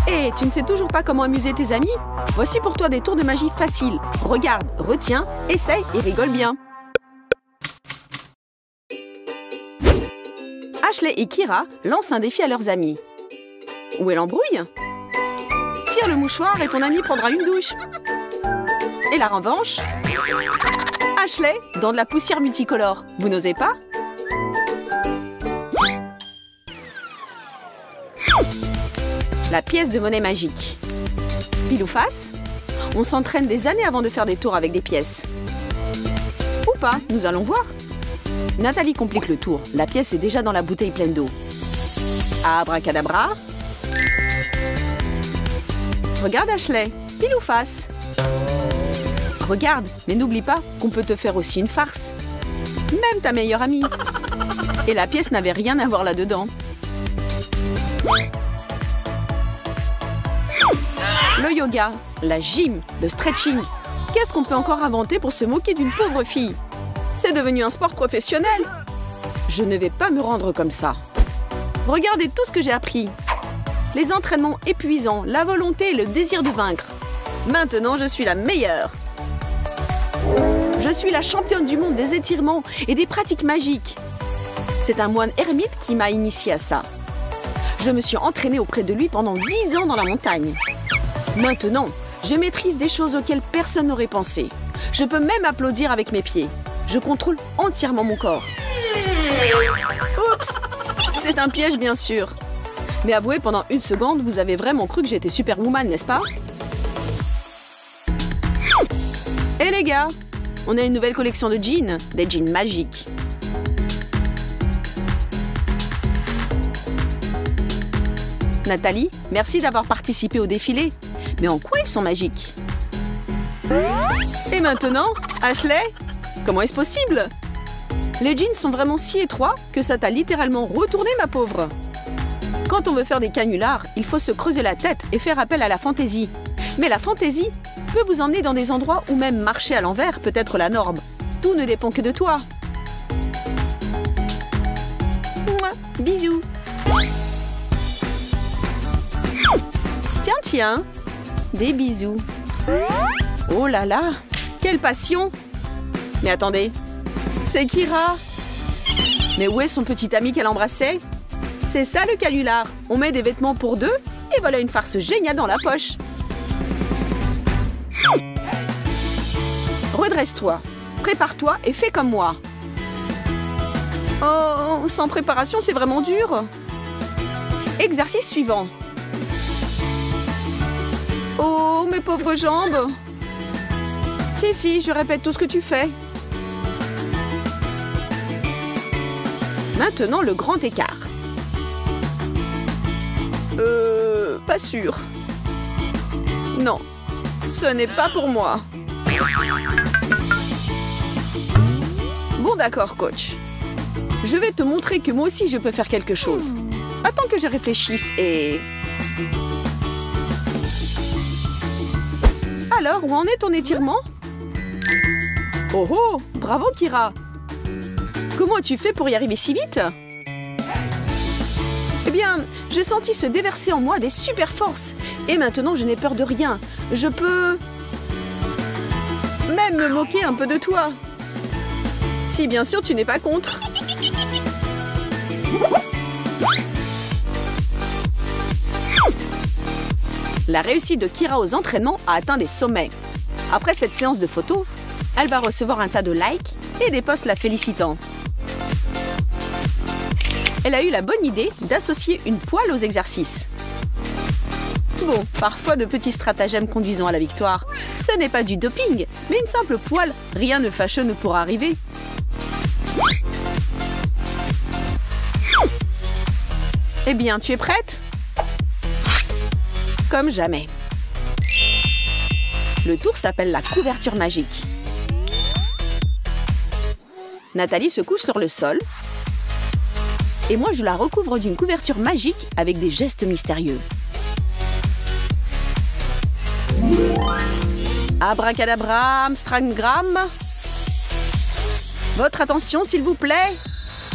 Hé, tu ne sais toujours pas comment amuser tes amis? Voici pour toi des tours de magie faciles. Regarde, retiens, essaye et rigole bien. Ashley et Kira lancent un défi à leurs amis. Où est l'embrouille? Tire le mouchoir et ton ami prendra une douche. Et la revanche? Ashley, dans de la poussière multicolore. Vous n'osez pas? La pièce de monnaie magique. Pile ou face? On s'entraîne des années avant de faire des tours avec des pièces. Ou pas, nous allons voir. Nathalie complique le tour. La pièce est déjà dans la bouteille pleine d'eau. Abracadabra. Regarde Ashley, pile ou face? Regarde, mais n'oublie pas qu'on peut te faire aussi une farce. Même ta meilleure amie. Et la pièce n'avait rien à voir là-dedans. Le yoga, la gym, le stretching. Qu'est-ce qu'on peut encore inventer pour se moquer d'une pauvre fille? C'est devenu un sport professionnel. Je ne vais pas me rendre comme ça. Regardez tout ce que j'ai appris. Les entraînements épuisants, la volonté et le désir de vaincre. Maintenant, je suis la meilleure. Je suis la championne du monde des étirements et des pratiques magiques. C'est un moine ermite qui m'a initiée à ça. Je me suis entraînée auprès de lui pendant 10 ans dans la montagne. Maintenant, je maîtrise des choses auxquelles personne n'aurait pensé. Je peux même applaudir avec mes pieds. Je contrôle entièrement mon corps. Oups! C'est un piège, bien sûr. Mais avouez, pendant une seconde, vous avez vraiment cru que j'étais Superwoman, n'est-ce pas? Et les gars, on a une nouvelle collection de jeans, des jeans magiques. Nathalie, merci d'avoir participé au défilé. Mais en quoi ils sont magiques? Et maintenant, Ashley? Comment est-ce possible? Les jeans sont vraiment si étroits que ça t'a littéralement retourné, ma pauvre. Quand on veut faire des canulars, il faut se creuser la tête et faire appel à la fantaisie. Mais la fantaisie peut vous emmener dans des endroits où même marcher à l'envers peut être la norme. Tout ne dépend que de toi. Mouah, bisous. Tiens, tiens. Des bisous. Oh là là, quelle passion! Mais attendez, c'est Kira. Mais où est son petit ami qu'elle embrassait? C'est ça le canular. On met des vêtements pour deux et voilà une farce géniale dans la poche. Redresse-toi, prépare-toi et fais comme moi. Oh, sans préparation, c'est vraiment dur. Exercice suivant. Oh, mes pauvres jambes. Si, je répète tout ce que tu fais. Maintenant, le grand écart. Pas sûr. Non, ce n'est pas pour moi. Bon, d'accord, coach. Je vais te montrer que moi aussi, je peux faire quelque chose. Attends que je réfléchisse et... Alors, où en est ton étirement? Oh oh, bravo Kira. Comment as-tu fait pour y arriver si vite? Eh bien, j'ai senti se déverser en moi des super forces. Et maintenant, je n'ai peur de rien. Je peux... même me moquer un peu de toi. Si bien sûr, tu n'es pas contre. La réussite de Kira aux entraînements a atteint des sommets. Après cette séance de photos, elle va recevoir un tas de likes et des posts la félicitant. Elle a eu la bonne idée d'associer une poêle aux exercices. Bon, parfois de petits stratagèmes conduisant à la victoire. Ce n'est pas du doping, mais une simple poêle. Rien de fâcheux ne pourra arriver. Eh bien, tu es prête? Comme jamais. Le tour s'appelle la couverture magique. Nathalie se couche sur le sol. Et moi, je la recouvre d'une couverture magique avec des gestes mystérieux. Abracadabra, Amstramgram. Votre attention, s'il vous plaît.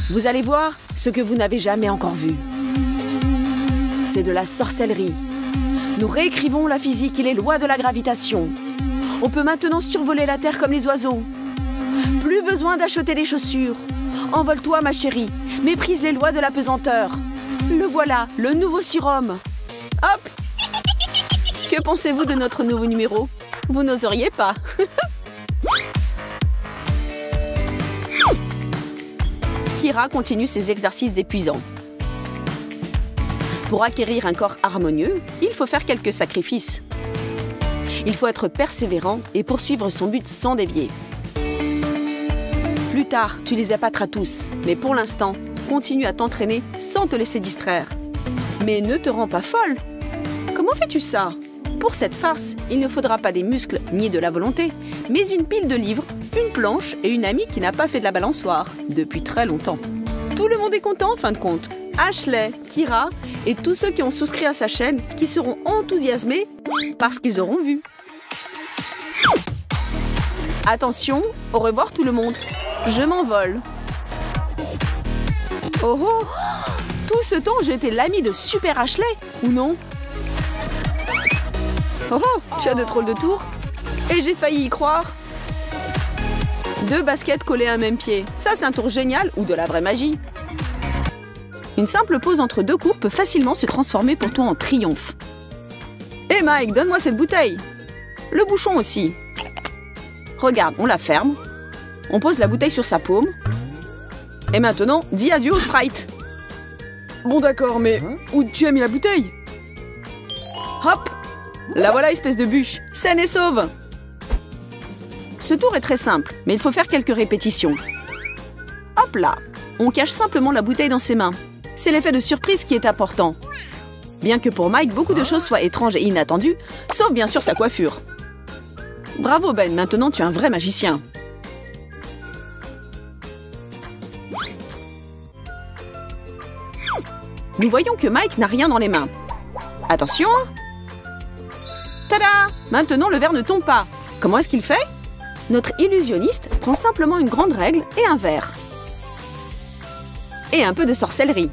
Vous allez voir ce que vous n'avez jamais encore vu. C'est de la sorcellerie. Nous réécrivons la physique et les lois de la gravitation. On peut maintenant survoler la Terre comme les oiseaux. Plus besoin d'acheter des chaussures. Envole-toi, ma chérie. Méprise les lois de la pesanteur. Le voilà, le nouveau surhomme. Hop! Que pensez-vous de notre nouveau numéro? Vous n'oseriez pas. Kira continue ses exercices épuisants. Pour acquérir un corps harmonieux, il faut faire quelques sacrifices. Il faut être persévérant et poursuivre son but sans dévier. Plus tard, tu les épateras tous, mais pour l'instant, continue à t'entraîner sans te laisser distraire. Mais ne te rends pas folle. Comment fais-tu ça? Pour cette farce, il ne faudra pas des muscles ni de la volonté, mais une pile de livres, une planche et une amie qui n'a pas fait de la balançoire depuis très longtemps. Tout le monde est content en fin de compte. Ashley, Kira et tous ceux qui ont souscrit à sa chaîne qui seront enthousiasmés parce qu'ils auront vu. Attention, au revoir tout le monde. Je m'envole. Oh oh! Tout ce temps, j'ai été l'ami de Super Ashley, ou non? Oh oh! Tu as de drôles de tours. Et j'ai failli y croire. 2 baskets collées à un même pied. Ça, c'est un tour génial ou de la vraie magie. Une simple pause entre 2 cours peut facilement se transformer pour toi en triomphe. Hé Mike, donne-moi cette bouteille. Le bouchon aussi. Regarde, on la ferme. On pose la bouteille sur sa paume. Et maintenant, dis adieu au Sprite. Bon d'accord, mais où tu as mis la bouteille? Hop! La voilà, espèce de bûche. Saine et sauve! Ce tour est très simple, mais il faut faire quelques répétitions. Hop là! On cache simplement la bouteille dans ses mains. C'est l'effet de surprise qui est important. Bien que pour Mike, beaucoup de choses soient étranges et inattendues, sauf bien sûr sa coiffure. Bravo Ben, maintenant tu es un vrai magicien. Nous voyons que Mike n'a rien dans les mains. Attention! Tada! Maintenant le verre ne tombe pas. Comment est-ce qu'il fait? Notre illusionniste prend simplement une grande règle et un verre. Et un peu de sorcellerie.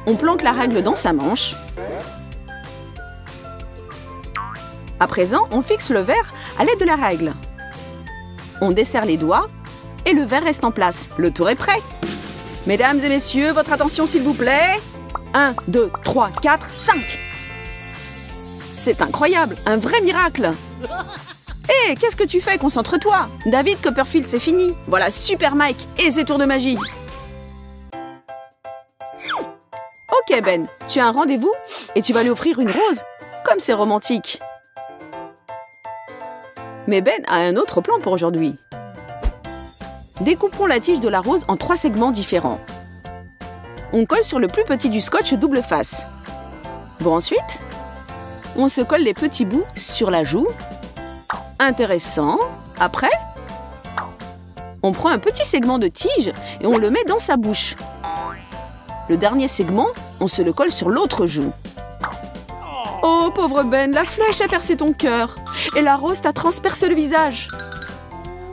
On planque la règle dans sa manche. À présent, on fixe le verre à l'aide de la règle. On desserre les doigts et le verre reste en place. Le tour est prêt. Mesdames et messieurs, votre attention s'il vous plaît. 1, 2, 3, 4, 5. C'est incroyable, un vrai miracle. Hé, qu'est-ce que tu fais? Concentre-toi. David Copperfield, c'est fini. Voilà Super Mike et ses tours de magie. Ok Ben, tu as un rendez-vous et tu vas lui offrir une rose. Comme c'est romantique. Mais Ben a un autre plan pour aujourd'hui. Découpons la tige de la rose en 3 segments différents. On colle sur le plus petit du scotch double face. Bon, ensuite, on se colle les petits bouts sur la joue. Intéressant. Après, on prend un petit segment de tige et on le met dans sa bouche. Le dernier segment, on se le colle sur l'autre joue. Oh, pauvre Ben, la flèche a percé ton cœur et la rose t'a transpercé le visage.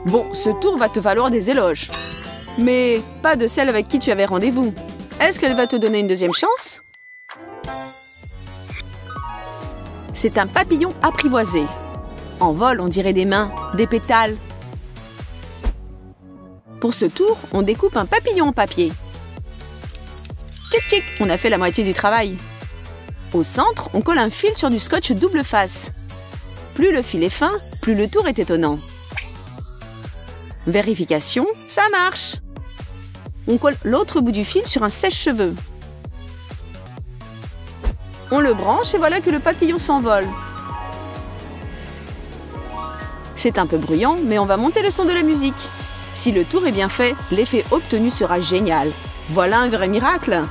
Bon, ce tour va te valoir des éloges. Mais pas de celle avec qui tu avais rendez-vous. Est-ce qu'elle va te donner une deuxième chance? C'est un papillon apprivoisé. En vol, on dirait des mains, des pétales. Pour ce tour, on découpe un papillon en papier. Tchic tchic, on a fait la moitié du travail. Au centre, on colle un fil sur du scotch double face. Plus le fil est fin, plus le tour est étonnant. Vérification, ça marche. On colle l'autre bout du fil sur un sèche-cheveux. On le branche et voilà que le papillon s'envole. C'est un peu bruyant, mais on va monter le son de la musique. Si le tour est bien fait, l'effet obtenu sera génial. Voilà un vrai miracle.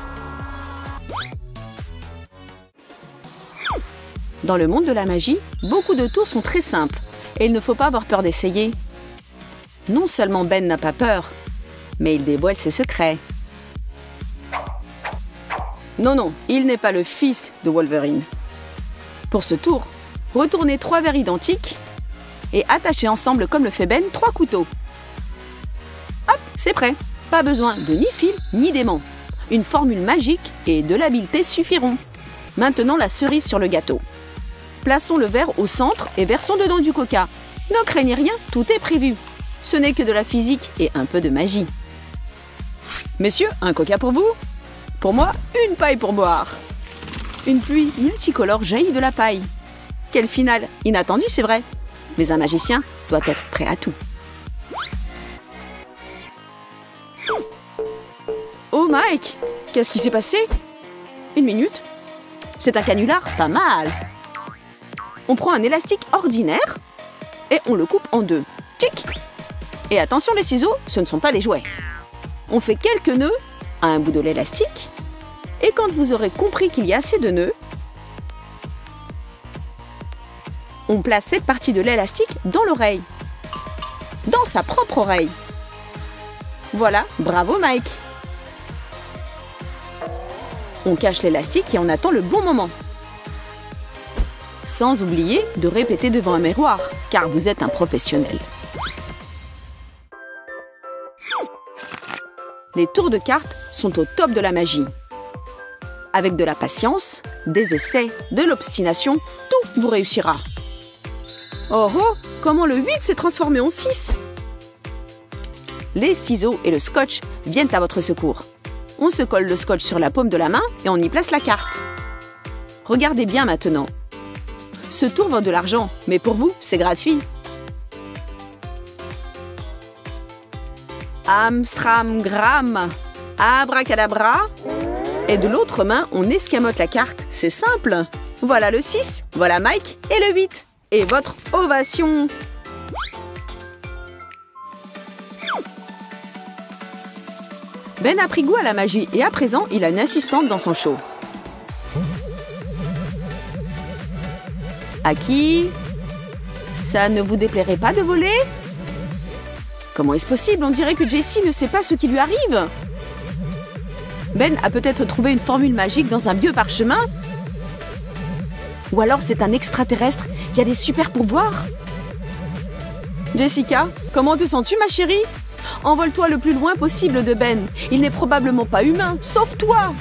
Dans le monde de la magie, beaucoup de tours sont très simples et il ne faut pas avoir peur d'essayer. Non seulement Ben n'a pas peur, mais il dévoile ses secrets. Non, non, il n'est pas le fils de Wolverine. Pour ce tour, retournez 3 verres identiques et attachez ensemble, comme le fait Ben, 3 couteaux. Hop, c'est prêt. Pas besoin de ni fil ni d'aimant. Une formule magique et de l'habileté suffiront. Maintenant, la cerise sur le gâteau. Plaçons le verre au centre et versons dedans du coca. Ne craignez rien, tout est prévu. Ce n'est que de la physique et un peu de magie. Messieurs, un coca pour vous? Pour moi, une paille pour boire. Une pluie multicolore jaillit de la paille. Quel final inattendu, c'est vrai. Mais un magicien doit être prêt à tout. Oh Mike, qu'est-ce qui s'est passé? Une minute. C'est un canular pas mal. On prend un élastique ordinaire et on le coupe en deux. Tchic! Et attention les ciseaux, ce ne sont pas des jouets. On fait quelques nœuds à un bout de l'élastique. Et quand vous aurez compris qu'il y a assez de nœuds, on place cette partie de l'élastique dans l'oreille. Dans sa propre oreille. Voilà, bravo Mike. On cache l'élastique et on attend le bon moment. Sans oublier de répéter devant un miroir, car vous êtes un professionnel. Les tours de cartes sont au top de la magie. Avec de la patience, des essais, de l'obstination, tout vous réussira. Oh oh, comment le 8 s'est transformé en 6? Les ciseaux et le scotch viennent à votre secours. On se colle le scotch sur la paume de la main et on y place la carte. Regardez bien maintenant. Ce tour vaut de l'argent, mais pour vous, c'est gratuit. Amstramgram, abracadabra. Et de l'autre main, on escamote la carte. C'est simple. Voilà le 6, voilà Mike et le 8. Et votre ovation. Ben a pris goût à la magie et à présent, il a une assistante dans son show. À qui? Ça ne vous déplairait pas de voler? Comment est-ce possible? On dirait que Jessie ne sait pas ce qui lui arrive. Ben a peut-être trouvé une formule magique dans un vieux parchemin? Ou alors c'est un extraterrestre qui a des super pouvoirs? Jessica, comment te sens-tu ma chérie? Envole-toi le plus loin possible de Ben. Il n'est probablement pas humain, sauf toi.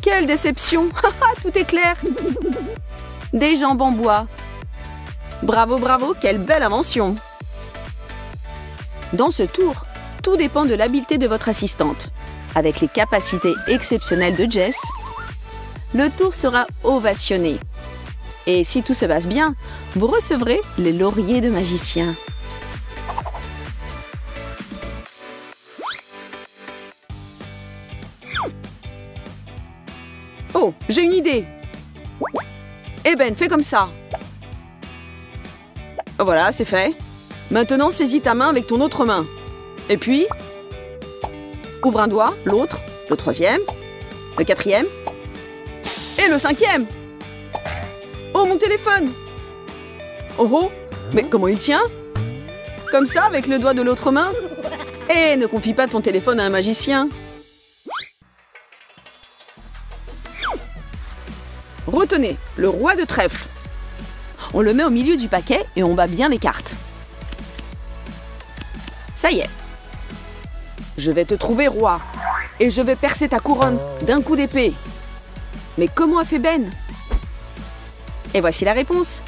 Quelle déception. Tout est clair. Des jambes en bois. Bravo, bravo, quelle belle invention. Dans ce tour, tout dépend de l'habileté de votre assistante. Avec les capacités exceptionnelles de Jess, le tour sera ovationné. Et si tout se passe bien, vous recevrez les lauriers de magicien. Oh, j'ai une idée. Eh Ben, fais comme ça. Voilà, c'est fait. Maintenant, saisis ta main avec ton autre main. Et puis, ouvre un doigt, l'autre, le troisième, le quatrième et le cinquième. Oh, mon téléphone! Oh oh, mais comment il tient? Comme ça, avec le doigt de l'autre main? Eh, ne confie pas ton téléphone à un magicien. Retenez, le roi de trèfle. On le met au milieu du paquet et on bat bien les cartes. Ça y est. Je vais te trouver roi. Et je vais percer ta couronne d'un coup d'épée. Mais comment a fait Ben? Et voici la réponse.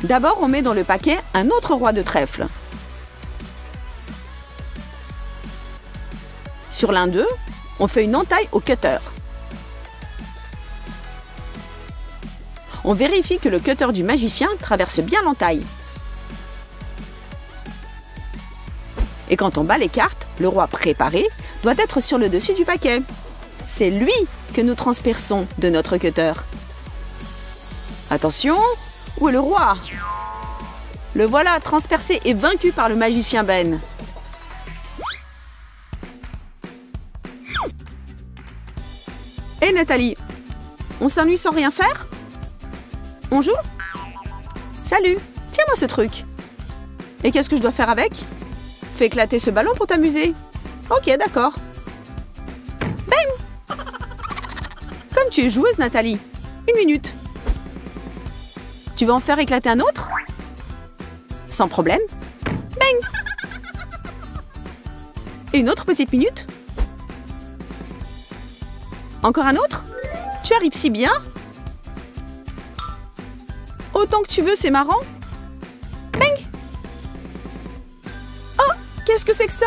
D'abord, on met dans le paquet un autre roi de trèfle. Sur l'un d'eux, on fait une entaille au cutter. On vérifie que le cutter du magicien traverse bien l'entaille. Et quand on bat les cartes, le roi préparé doit être sur le dessus du paquet. C'est lui que nous transperçons de notre cutter. Attention, où est le roi? Le voilà, transpercé et vaincu par le magicien Ben. Hé Nathalie, on s'ennuie sans rien faire? On joue? Salut, tiens-moi ce truc. Et qu'est-ce que je dois faire avec? Fais éclater ce ballon pour t'amuser. Ok, d'accord. Bang! Comme tu es joueuse, Nathalie. Une minute. Tu vas en faire éclater un autre? Sans problème. Bang! Et une autre petite minute? Encore un autre? Tu arrives si bien. Autant que tu veux, c'est marrant. Bang! Oh, qu'est-ce que c'est que ça?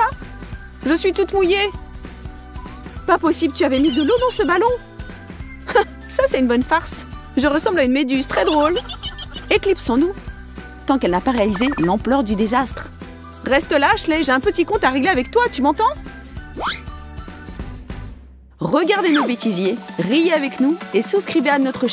Je suis toute mouillée. Pas possible, tu avais mis de l'eau dans ce ballon. Ça, c'est une bonne farce. Je ressemble à une méduse, très drôle. Éclipsons-nous, tant qu'elle n'a pas réalisé l'ampleur du désastre. Reste là, Ashley, j'ai un petit compte à régler avec toi, tu m'entends? Regardez nos bêtisiers, riez avec nous et souscrivez à notre chaîne.